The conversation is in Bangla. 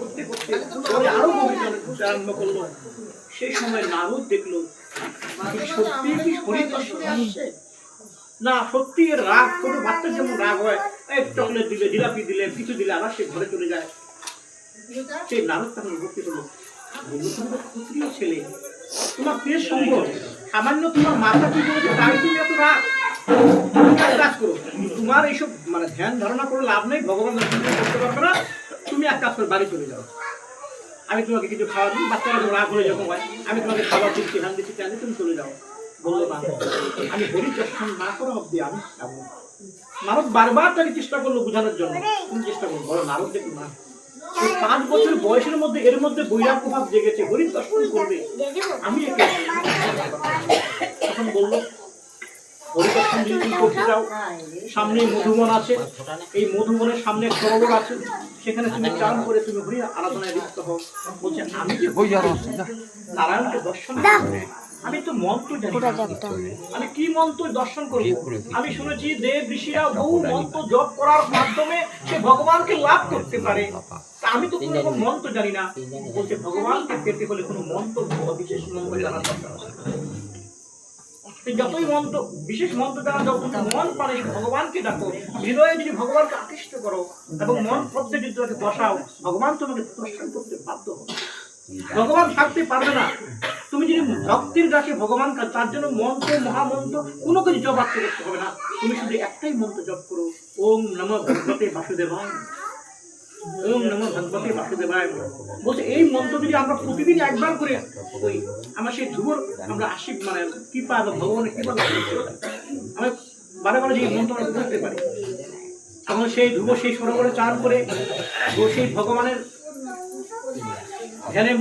করতে করতে পরে আরো গভীর ঘুরতে আরম্ভ করলো। সেই সময় নারদ দেখলো সত্যি কি শরীর দর্শনে আসছে না, সত্যি এর রাগ, ছোট বাচ্চার যেমন রাগ হয়, এক চকলেট দিলে, জিলাপি দিলে, কিছু দিলে আবার সে ঘরে চলে যায়। সেই নারদ তখন উপস্থিত হলো, বললো তুমি তো ক্ষত্রিয় ছেলে, তোমার প্রিয় সম্ভব, সামান্য তোমার মাথা কি করেছে তাই তুমি এত রাগ। কাজ করো, তোমার এইসব মানে ধ্যান ধারণা করে লাভ নেই, ভগবান দর্শন করতে পারবে না, তুমি এক কাজ করে বাড়ি চলে যাও, আমি তোমাকে কিছু খাওয়া দিই, বাচ্চারা যখন রাগ হলে যখন হয় আমি তোমাকে খাবার দিচ্ছি, ধান দিচ্ছি, চাইলে তুমি চলে যাও। বললো না, আমি হরি দর্শন না করা অব্দি আমি খাবো। নারদ বারবার তাকে চেষ্টা করলো বোঝানোর জন্য, তুমি চেষ্টা করো, বলো নারদ দেখো না, 5 বছর বয়সের মধ্যে এর মধ্যে বৈরাগ প্রভাব জেগেছে, হরি দর্শন করবে, আমি একে। তখন বললো হরি দর্শন যদি তুমি করতে চাও, সামনে মধুবন আছে, এই মধুবনের সামনে সরোবর আছে, সেখানে তুমি চান করে তুমি হরি আরাধনায় লিপ্ত হও। বলছে আমি যে নারায়ণকে দর্শন করবো, আমি তো মন্ত্র জানি না, আমি কি মন্ত্র দর্শন করবো? আমি শুনেছি দেব ঋষিরা বহু মন্ত্র জপ করার মাধ্যমে সে ভগবানকে লাভ করতে পারে, আমি তো কোনো রকম মন্ত্র জানি না। বলছে ভগবানকে পেতে হলে কোনো মন্ত্র, বিশেষ মন্ত্র জানার দরকার আছে। যতই মন্ত্র, বিশেষ মন্ত্র জানা যাও, তুমি মন পারে ভগবানকে ডাকো, হৃদয়ে যদি ভগবানকে আকৃষ্ট করো এবং মন পদ্মে যদি তোমাকে বসাও, ভগবান তোমাকে দর্শন করতে বাধ্য হবে। ভগবান থাকতে পারবে না। তুমি যদি ভক্তির ডাকে ভগবান, তার জন্য মন্ত্র, মহামন্ত্র কোনো কিছু জপ করতে হবে না, তুমি শুধু একটাই মন্ত্র জপ করো, ওম নমঃ ভগবতে বাসুদেবায়, ওম নমঃ ভগবতে বাসুদেবায়। বলছে এই মন্ত্র যদি আমরা প্রতিদিন একবার করে করি, আমরা সেই ধ্রুবর আমরা আশীর্বাদ মানে কৃপা বা ভগবানের কৃপা আমি বারে বারে যে মন্ত্র আমরা করতে পারি, তখন সেই ধ্রুব সেই সরোবরে চান করে সেই ভগবানের ধ্যানে